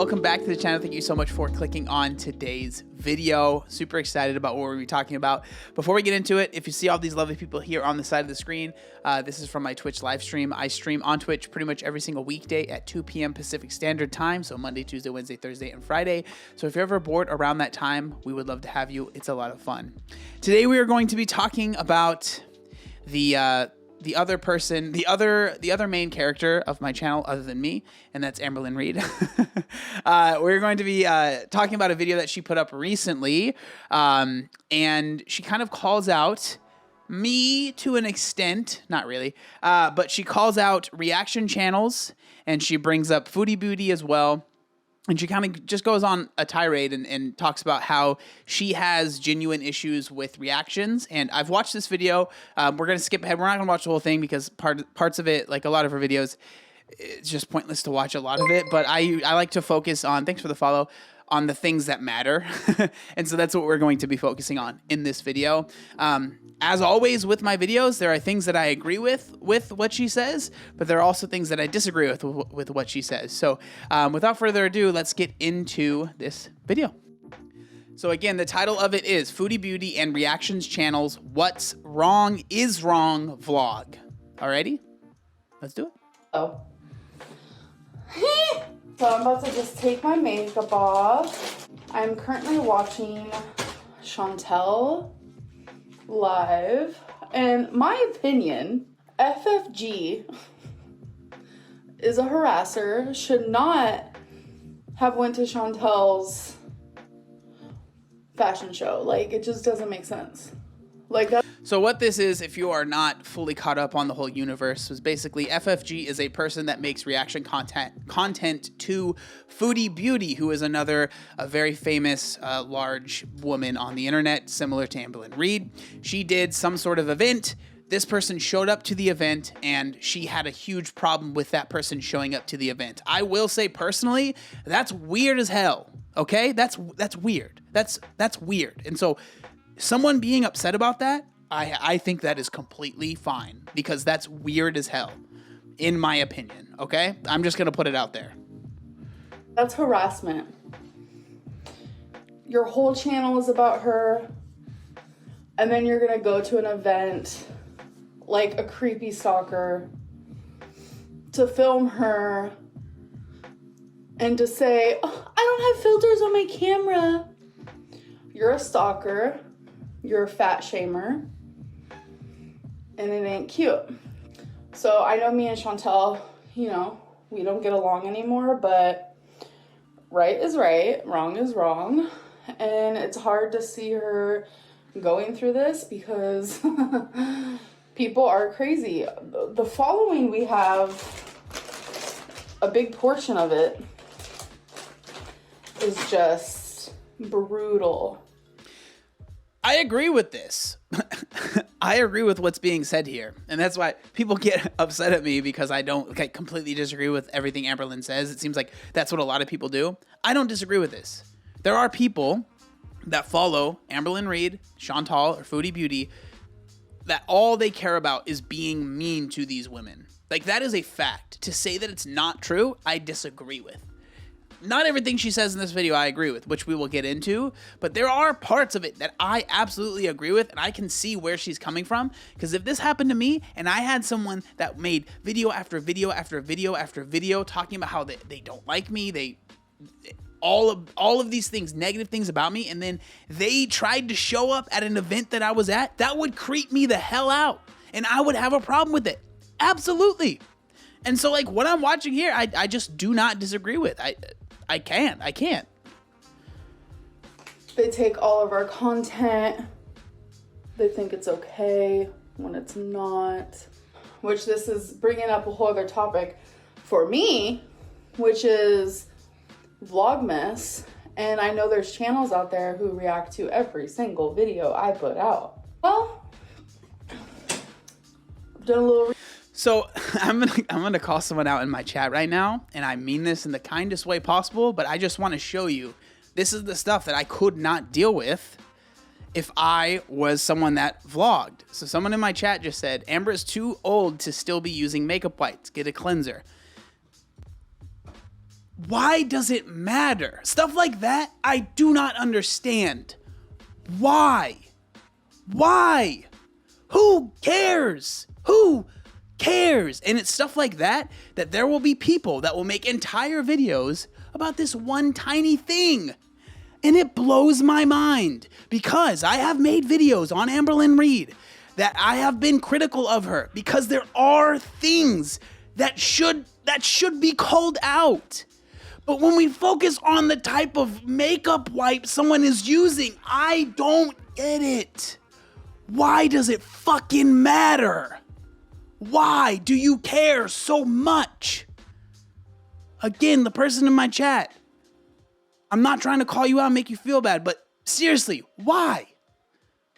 welcome back to the channel. Thank you so much for clicking on today's video. Super excited about what we're talking about. Before we get into it, if you see all these lovely people here on the side of the screen, this is from my Twitch live stream. I stream on Twitch pretty much every single weekday at 2 p.m. Pacific Standard Time, so Monday, Tuesday, Wednesday, Thursday, and Friday. So if you're ever bored around that time, we would love to have you. It's a lot of fun. Today we are going to be talking about the other person, the other main character of my channel other than me, and that's Amberlynn Reid. We're going to be talking about a video that she put up recently, and she kind of calls out me to an extent, not really, but she calls out reaction channels, and she brings up Foodie Beauty as well. And she kind of just goes on a tirade and talks about how she has genuine issues with reactions. And I've watched this video. We're going to skip ahead. We're not going to watch the whole thing because parts of it, like a lot of her videos, it's just pointless to watch a lot of it. But I like to focus on, thanks for the follow, on the things that matter. And so that's what we're going to be focusing on in this video. As always with my videos, there are things that I agree with what she says, but there are also things that I disagree with what she says. So without further ado, let's get into this video. So again, the title of it is Foodie Beauty and Reactions Channels, What's Wrong is Wrong Vlog. Alrighty, let's do it. Oh. So I'm about to just take my makeup off. I'm currently watching Chantel live. And my opinion, FFG is a harasser, should not have went to Chantel's fashion show. Like, it just doesn't make sense. Like that. So what this is, if you are not fully caught up on the whole universe, was basically FFG is a person that makes reaction content to Foodie Beauty, who is a very famous large woman on the internet, similar to Amberlynn Reid. She did some sort of event. This person showed up to the event, and she had a huge problem with that person showing up to the event. I will say personally, that's weird as hell. Okay, that's weird. That's weird. And so someone being upset about that, I think that is completely fine, because that's weird as hell, in my opinion, okay? I'm just going to put it out there. That's harassment. Your whole channel is about her, and then you're going to go to an event like a creepy stalker to film her and to say, oh, I don't have filters on my camera. You're a stalker. You're a fat shamer, and it ain't cute. So I know me and Chantel, you know, we don't get along anymore, but right is right, wrong is wrong. And it's hard to see her going through this because people are crazy. The following we have, a big portion of it is just brutal. I agree with this. I agree with what's being said here. And that's why people get upset at me, because I don't completely disagree with everything Amberlynn says. It seems like that's what a lot of people do. I don't disagree with this. There are people that follow Amberlynn Reid, Chantal, or Foodie Beauty that all they care about is being mean to these women. Like, that is a fact. To say that it's not true, I disagree with. Not everything she says in this video I agree with, which we will get into, but there are parts of it that I absolutely agree with, and I can see where she's coming from. Because if this happened to me, and I had someone that made video after video after video after video talking about how they don't like me, all of these things, negative things about me, and then they tried to show up at an event that I was at, that would creep me the hell out, and I would have a problem with it. Absolutely. And so, like, what I'm watching here, I just do not disagree with. I can't. They take all of our content. They think it's okay when it's not. Which this is bringing up a whole other topic for me, which is Vlogmas. And I know there's channels out there who react to every single video I put out. Well, I've done a little. So I'm gonna call someone out in my chat right now, and I mean this in the kindest way possible, but I just want to show you this is the stuff that I could not deal with if I was someone that vlogged. So someone in my chat just said, Amber is too old to still be using makeup wipes. Get a cleanser. Why does it matter? Stuff like that, I do not understand. Why? Why? Who cares? Who cares? And it's stuff like that that there will be people that will make entire videos about this one tiny thing. And it blows my mind because I have made videos on Amberlynn Reid that I have been critical of her because there are things that should be called out. But when we focus on the type of makeup wipe someone is using, I don't get it. Why does it fucking matter? Why do you care so much? Again, the person in my chat, I'm not trying to call you out and make you feel bad, but seriously, why?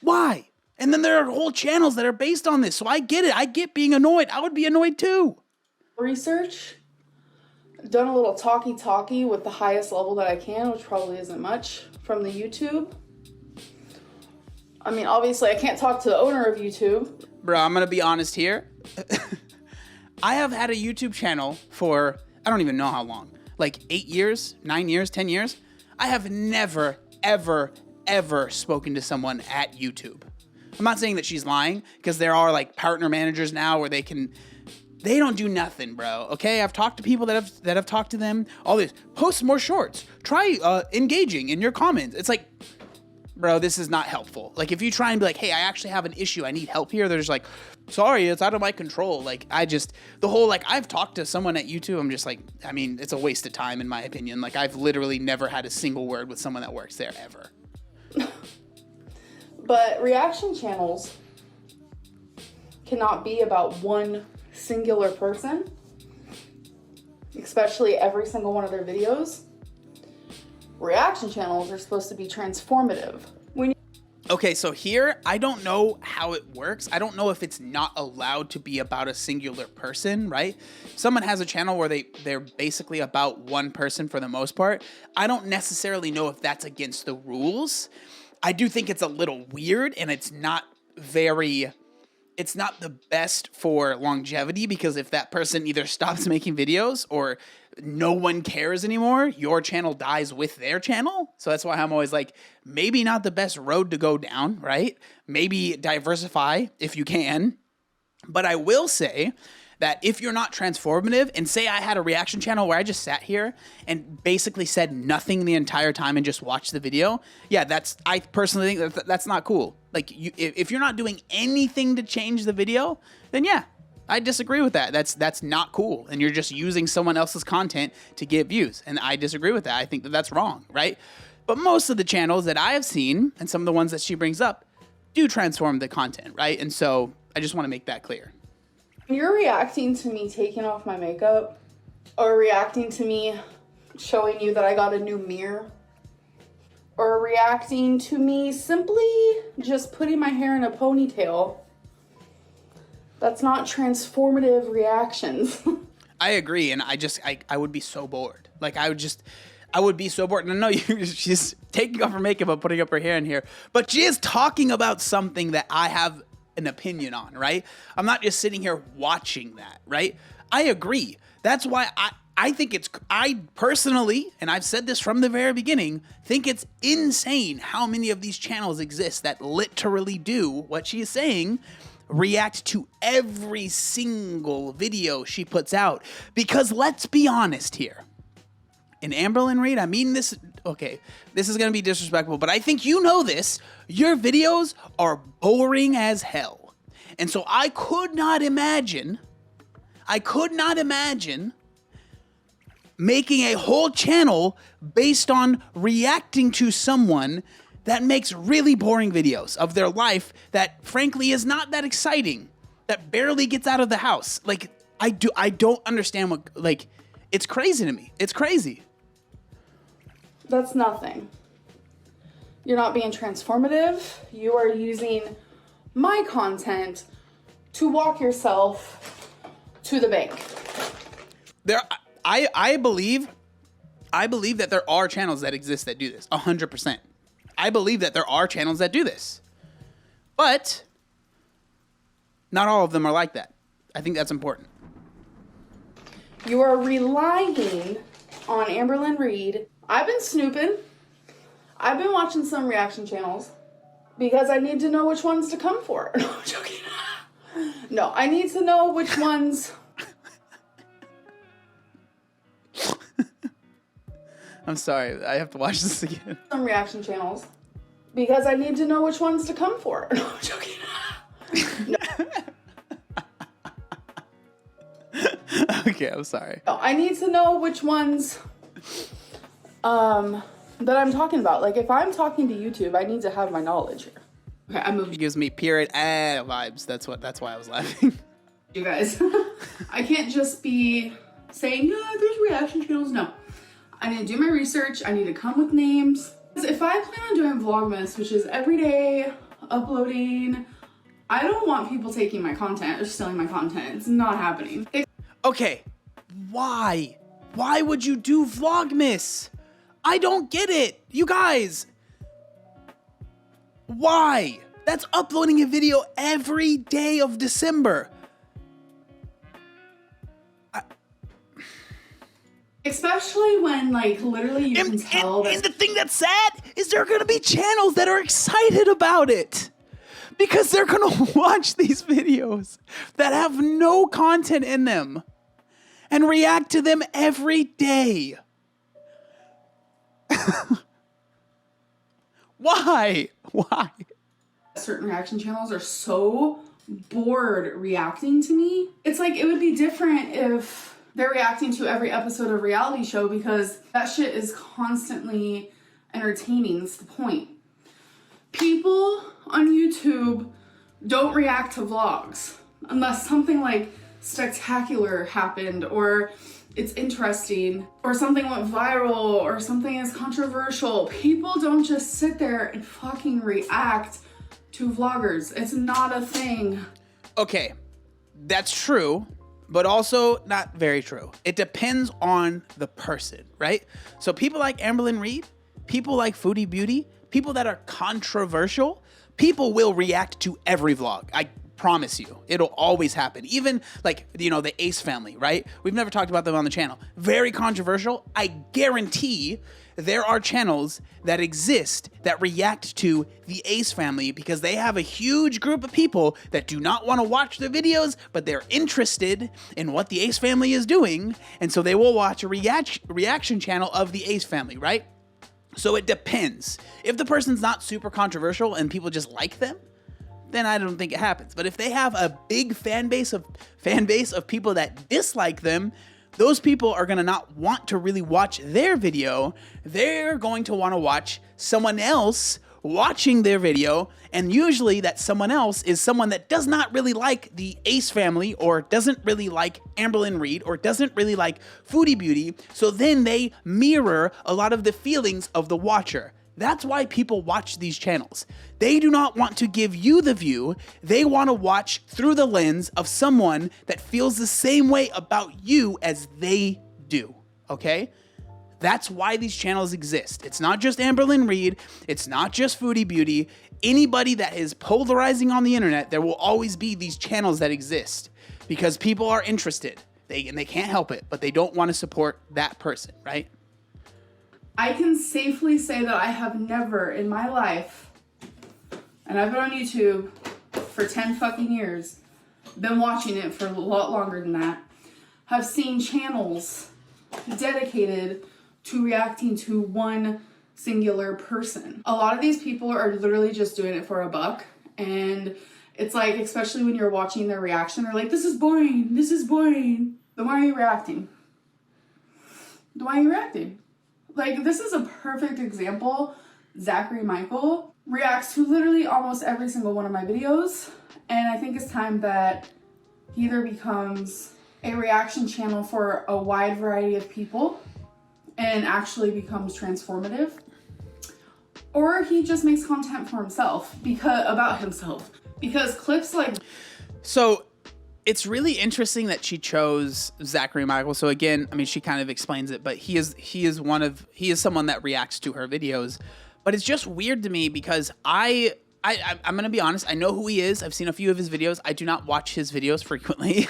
Why? And then there are whole channels that are based on this, so I get it. I get being annoyed. I would be annoyed too. Research, done a little talkie with the highest level that I can, which probably isn't much, from the YouTube. I mean, obviously I can't talk to the owner of YouTube. Bro, I'm gonna be honest here. I have had a YouTube channel for, I don't even know how long, like 8 years, 9 years, 10 years. I have never, ever, ever spoken to someone at YouTube. I'm not saying that she's lying, because there are like partner managers now where they don't do nothing, bro. Okay, I've talked to people that have talked to them. All this, post more shorts. Try engaging in your comments. It's like, bro, this is not helpful. Like, if you try and be like, hey, I actually have an issue, I need help here, they're just like, sorry, it's out of my control. Like, the whole, like, I've talked to someone at YouTube, I'm just like, I mean, it's a waste of time in my opinion. Like, I've literally never had a single word with someone that works there ever. But reaction channels cannot be about one singular person, especially every single one of their videos. Reaction channels are supposed to be transformative. Okay, so here, I don't know how it works. I don't know if it's not allowed to be about a singular person, right? Someone has a channel where they're basically about one person for the most part. I don't necessarily know if that's against the rules. I do think it's a little weird, and it's not the best for longevity, because if that person either stops making videos or no one cares anymore, your channel dies with their channel. So that's why I'm always like, maybe not the best road to go down, right? Maybe diversify if you can. But I will say that if you're not transformative, and say I had a reaction channel where I just sat here and basically said nothing the entire time and just watched the video, yeah, I personally think that's not cool. Like, if you're not doing anything to change the video, then yeah, I disagree with that. That's not cool, and you're just using someone else's content to get views, and I disagree with that. I think that that's wrong, right? But most of the channels that I have seen, and some of the ones that she brings up, do transform the content, right? And so I just want to make that clear. You're reacting to me taking off my makeup, or reacting to me showing you that I got a new mirror, or reacting to me simply just putting my hair in a ponytail. That's not transformative reactions. I agree, and I would be so bored. Like, I would be so bored. And I know she's taking off her makeup and putting up her hair in here, but she is talking about something that I have an opinion on, right? I'm not just sitting here watching that, right? I agree. That's why I personally, and I've said this from the very beginning, think it's insane how many of these channels exist that literally do what she is saying, react to every single video she puts out. Because let's be honest here. And Amberlynn Reid, I mean this, okay, this is going to be disrespectful, but I think you know this. Your videos are boring as hell. And so I could not imagine making a whole channel based on reacting to someone that makes really boring videos of their life that frankly is not that exciting, that barely gets out of the house. Like, I don't understand what, like, it's crazy to me. It's crazy. That's nothing. You're not being transformative. You are using my content to walk yourself to the bank. I believe that there are channels that exist that do this, 100%. I believe that there are channels that do this. But not all of them are like that. I think that's important. You are relying on Amberlynn Reid. I've been snooping. I've been watching some reaction channels because I need to know which ones to come for. No, I'm joking. No, I need to know which ones. I'm sorry, I have to watch this again. Some reaction channels because I need to know which ones to come for. No, I'm joking. No. Okay, I'm sorry. No, I need to know which ones that I'm talking about. Like, if I'm talking to YouTube, I need to have my knowledge here. Okay, I moved. It gives me period vibes. That's why I was laughing. You guys, I can't just be saying, no, there's reaction channels. No, I need to do my research. I need to come with names. If I plan on doing Vlogmas, which is every day uploading, I don't want people taking my content or stealing my content. It's not happening. Okay, why? Why would you do Vlogmas? I don't get it. You guys. Why? That's uploading a video every day of December. Especially when, like, literally you can tell that. And the thing that's sad is there are going to be channels that are excited about it. Because they're going to watch these videos that have no content in them and react to them every day. Why? Why? Certain reaction channels are so bored reacting to me. It's like, it would be different if they're reacting to every episode of reality show because that shit is constantly entertaining. That's the point. People on YouTube don't react to vlogs unless something like spectacular happened or it's interesting or something went viral or something is controversial. People don't just sit there and fucking react to vloggers. It's not a thing. Okay, that's true, but also not very true. It depends on the person, right? So people like Amberlynn Reid, people like Foodie Beauty, people that are controversial, people will react to every vlog. I promise you, it'll always happen. Even like, you know, the Ace family, right? We've never talked about them on the channel. Very controversial. I guarantee there are channels that exist that react to the Ace family because they have a huge group of people that do not want to watch the videos, but they're interested in what the Ace family is doing. And so they will watch a reaction channel of the Ace family, right? So it depends. If the person's not super controversial and people just like them, then I don't think it happens. But if they have a big fan base of people that dislike them, those people are gonna not want to really watch their video. They're going to want to watch someone else watching their video, and usually that someone else is someone that does not really like the Ace family or doesn't really like Amberlynn Reid or doesn't really like Foodie Beauty, so then they mirror a lot of the feelings of the watcher. That's why people watch these channels. They do not want to give you the view. They want to watch through the lens of someone that feels the same way about you as they do, okay? That's why these channels exist. It's not just Amberlynn Reid. It's not just Foodie Beauty. Anybody that is polarizing on the internet, there will always be these channels that exist because people are interested. They can't help it, but they don't want to support that person, right? I can safely say that I have never in my life, and I've been on YouTube for 10 fucking years, been watching it for a lot longer than that, have seen channels dedicated to reacting to one singular person. A lot of these people are literally just doing it for a buck, and it's like, especially when you're watching their reaction, they're like, this is boring, this is boring. Then why are you reacting? Then why are you reacting? Like, this is a perfect example. Zachary Michael reacts to literally almost every single one of my videos, and I think it's time that he either becomes a reaction channel for a wide variety of people and actually becomes transformative, or he just makes content for himself about himself. Because clips like... So it's really interesting that she chose Zachary Michael. So again, I mean, she kind of explains it, but he is someone that reacts to her videos. But it's just weird to me because I I'm gonna be honest. I know who he is. I've seen a few of his videos. I do not watch his videos frequently.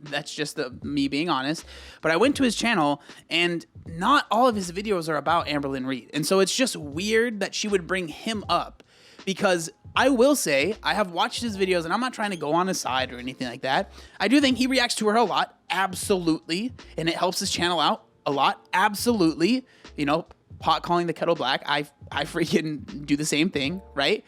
That's just me being honest. But I went to his channel, and not all of his videos are about Amberlynn Reid, and so it's just weird that she would bring him up, because I will say I have watched his videos, and I'm not trying to go on his side or anything like that. I do think he reacts to her a lot, absolutely, and it helps his channel out a lot, absolutely. You know, pot calling the kettle black. I freaking do the same thing, right?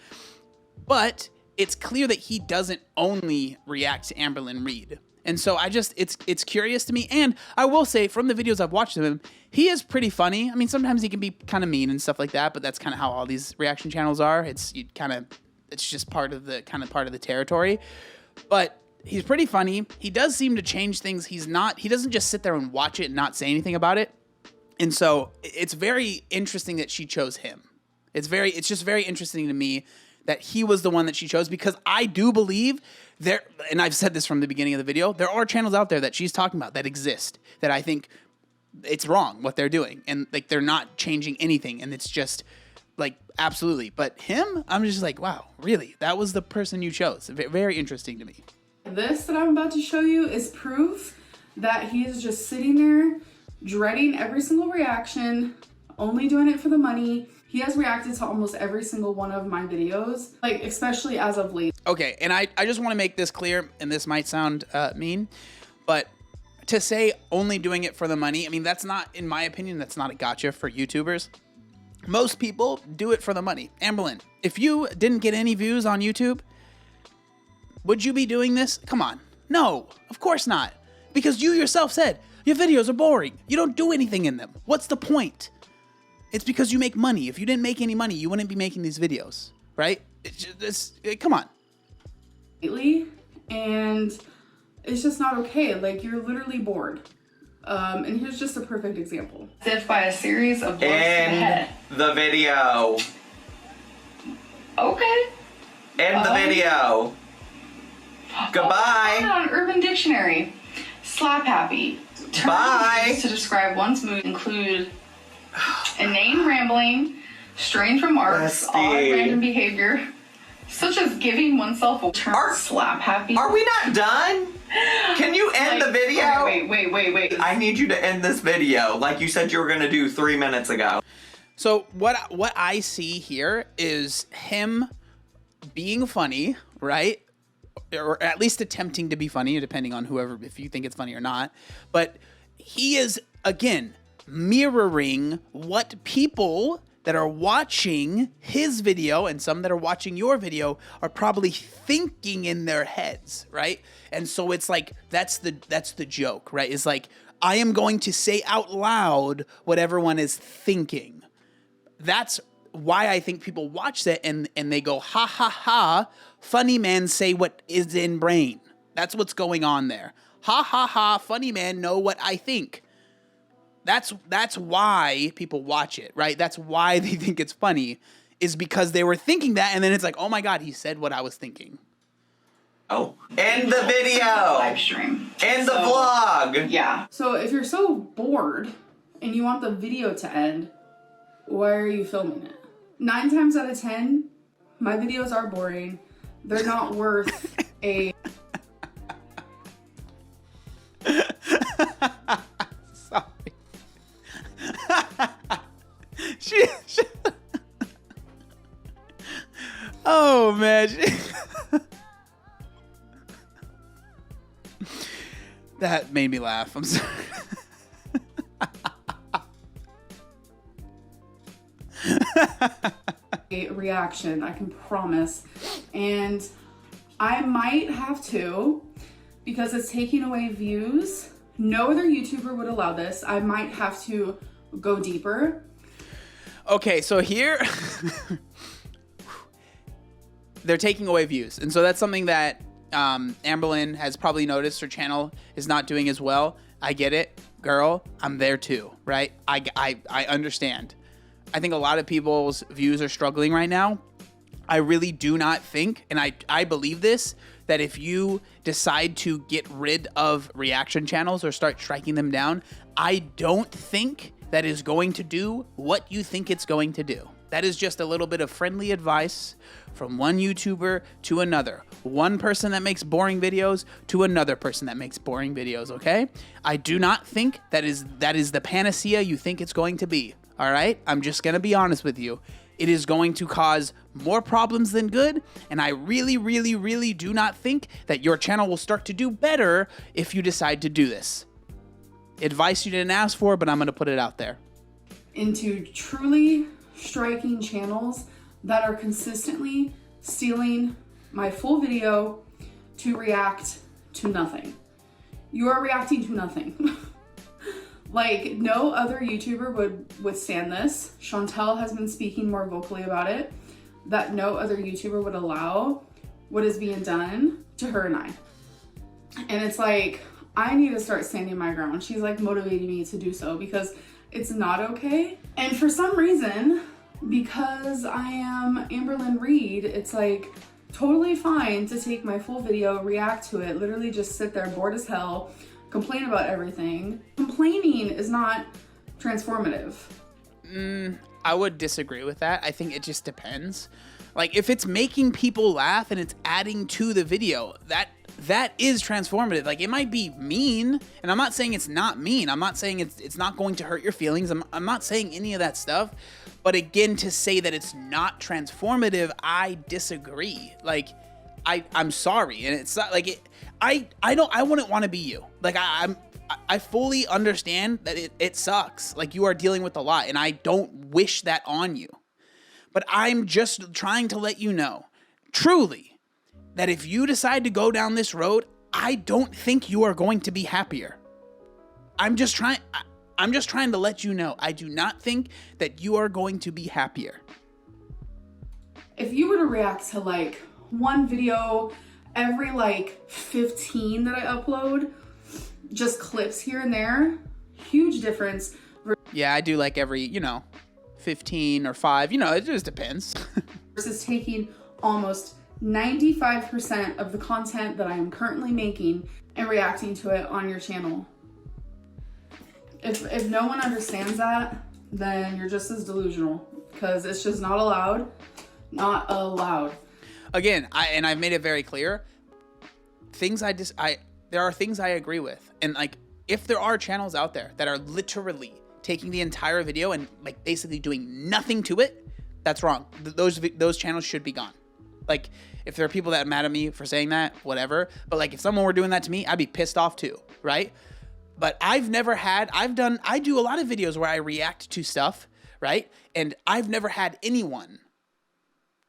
But it's clear that he doesn't only react to Amberlynn Reid. And so it's curious to me. And I will say, from the videos I've watched of him, he is pretty funny. I mean, sometimes he can be kind of mean and stuff like that, but that's kind of how all these reaction channels are. It's just part of the territory. But he's pretty funny. He does seem to change things. He doesn't just sit there and watch it and not say anything about it. And so it's very interesting that she chose him. It's just very interesting to me that he was the one that she chose, because I do believe there, and I've said this from the beginning of the video, there are channels out there that she's talking about that exist that I think it's wrong what they're doing, and like they're not changing anything, and it's just like absolutely. But him, I'm just like, wow, really? That was the person you chose. Very interesting to me. This that I'm about to show you is proof that he is just sitting there dreading every single reaction, only doing it for the money. He has reacted to almost every single one of my videos, like especially as of late. Okay, and I just want to make this clear, and this might sound mean, but to say only doing it for the money, I mean, that's not, in my opinion, that's not a gotcha for YouTubers. Most people do it for the money. Amberlynn, if you didn't get any views on YouTube, would you be doing this? Come on. No, of course not. Because you yourself said, your videos are boring. You don't do anything in them. What's the point? It's because you make money. If you didn't make any money, you wouldn't be making these videos, right? Come on. And it's just not okay. Like, you're literally bored. And here's just a perfect example. As if by a series of blows to the head. The video. Okay. End the video. Goodbye. On Urban Dictionary. Slap happy. Bye. Terms to describe one's mood include inane rambling, strange remarks, Bestie. odd random behavior, such as giving oneself a term. Slap happy. Are we not done? Can you end the video? Wait. I need you to end this video like you said you were going to do 3 minutes ago. So what I see here is him being funny, right? Or at least attempting to be funny, depending on whoever, if you think it's funny or not. But he is, again, mirroring what people that are watching his video and some that are watching your video are probably thinking in their heads, right? And so it's like, that's the joke, right? It's like, I am going to say out loud what everyone is thinking. That's why I think people watch that and they go, ha ha ha, funny man say what is in brain. That's what's going on there. Ha ha ha, funny man know what I think. That's why people watch it, right? That's why they think it's funny, is because they were thinking that, and then it's like, oh my God, he said what I was thinking. Oh, end the video. Live stream. End the vlog. Yeah. So if you're so bored and you want the video to end, why are you filming it? 9 times out of 10, my videos are boring. They're not worth a... Sorry. Oh, man. That made me laugh. I'm sorry. Reaction, I can promise. And I might have to, because it's taking away views. No other YouTuber would allow this. I might have to go deeper. Okay, so here they're taking away views, and so that's something that Amberlynn has probably noticed her channel is not doing as well. I get it, girl. I'm there too, right? I understand. I think a lot of people's views are struggling right now. I really do not think, and I believe this, that if you decide to get rid of reaction channels or start striking them down, I don't think that is going to do what you think it's going to do. That is just a little bit of friendly advice from one YouTuber to another. One person that makes boring videos to another person that makes boring videos, okay? I do not think that is the panacea you think it's going to be, all right? I'm just going to be honest with you. It is going to cause more problems than good, and I really, really, really do not think that your channel will start to do better if you decide to do this. Advice you didn't ask for, but I'm going to put it out there. Into truly striking channels that are consistently stealing my full video to react to nothing. You are reacting to nothing. Like, no other YouTuber would withstand this. Chantel has been speaking more vocally about it, that no other YouTuber would allow what is being done to her and I. And it's like, I need to start standing my ground. She's like motivating me to do so because it's not okay. And for some reason, because I am Amberlynn Reid, it's like totally fine to take my full video, react to it, literally just sit there bored as hell, complain about everything. Complaining is not transformative. I would disagree with that. I think it just depends. Like, if it's making people laugh and it's adding to the video, that is transformative. Like, it might be mean, and I'm not saying it's not mean. I'm not saying it's not going to hurt your feelings. I'm not saying any of that stuff. But again, to say that it's not transformative, I disagree. Like, I'm sorry, and it's not like it. I wouldn't want to be you. Like, I fully understand that it sucks. Like, you are dealing with a lot, and I don't wish that on you. But I'm just trying to let you know, truly, that if you decide to go down this road, I don't think you are going to be happier. I'm just trying to let you know, I do not think that you are going to be happier. If you were to react to like one video every like 15 that I upload, just clips here and there, huge difference. Yeah, I do like every, 15 or 5, it just depends. Versus taking almost 95% of the content that I am currently making and reacting to it on your channel. If no one understands that, then you're just as delusional, because it's just not allowed. Not allowed. Again, I've made it very clear. There are things I agree with, and like, if there are channels out there that are literally taking the entire video and like basically doing nothing to it, that's wrong. Those channels should be gone. Like, if there are people that are mad at me for saying that, whatever. But like, if someone were doing that to me, I'd be pissed off too, right? But I do a lot of videos where I react to stuff, right? And I've never had anyone,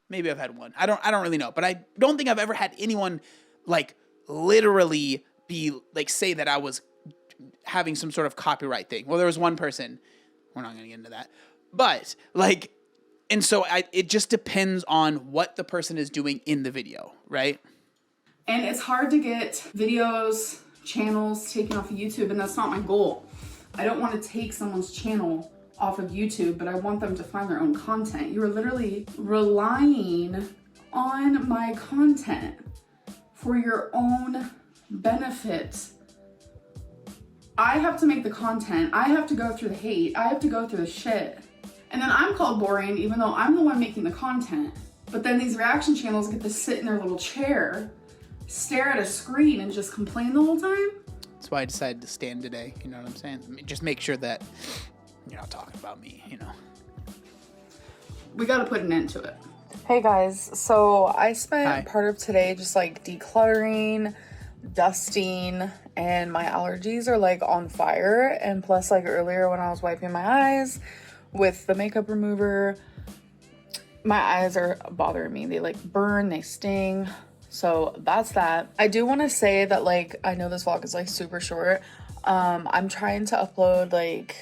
maybe I've had one, I don't really know, but I don't think I've ever had anyone like literally be like, say that I was having some sort of copyright thing. Well, there was one person, we're not gonna get into that, but like, and so it just depends on what the person is doing in the video, right? And it's hard to get videos, channels taken off of YouTube, and that's not my goal. I don't want to take someone's channel off of YouTube, but I want them to find their own content. You are literally relying on my content for your own benefit. I have to make the content. I have to go through the hate. I have to go through the shit. And then I'm called boring, even though I'm the one making the content. But then these reaction channels get to sit in their little chair, stare at a screen, and just complain the whole time. That's why I decided to stand today. You know what I'm saying? I mean, just make sure that you're not talking about me, We got to put an end to it. Hey guys, so I spent Hi. part of today just like decluttering, dusting, and my allergies are like on fire. And plus, like earlier when I was wiping my eyes with the makeup remover, my eyes are bothering me. They like burn, they sting. So that's that. I do want to say that, like, I know this vlog is like super short. I'm trying to upload like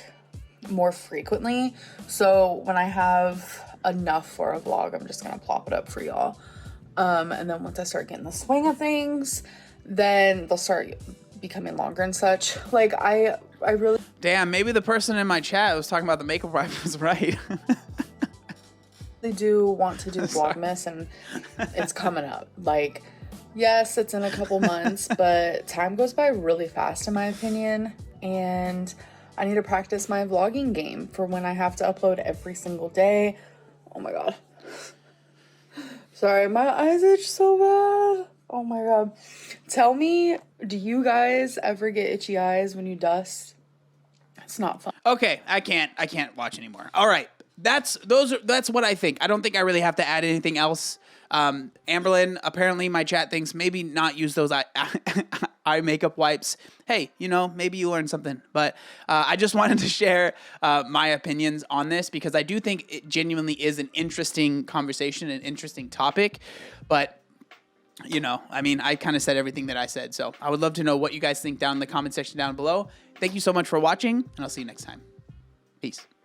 more frequently. So when I have enough for a vlog, I'm just gonna plop it up for y'all. And then once I start getting the swing of things, then they'll start becoming longer and such. Like, I really Damn, maybe the person in my chat was talking about the makeup wipe was right. do want to do Vlogmas, and it's coming up. Like, yes, it's in a couple months, but time goes by really fast in my opinion, and I need to practice my vlogging game for when I have to upload every single day. Oh my god. Sorry, my eyes itch so bad. Oh my god. Tell me, do you guys ever get itchy eyes when you dust? It's not fun. Okay, I can't watch anymore. All right. That's what I think. I don't think I really have to add anything else. Amberlynn, apparently my chat thinks maybe not use those eye makeup wipes. Hey, maybe you learned something. But I just wanted to share my opinions on this because I do think it genuinely is an interesting conversation, an interesting topic. But, I kind of said everything that I said. So I would love to know what you guys think down in the comment section down below. Thank you so much for watching, and I'll see you next time. Peace.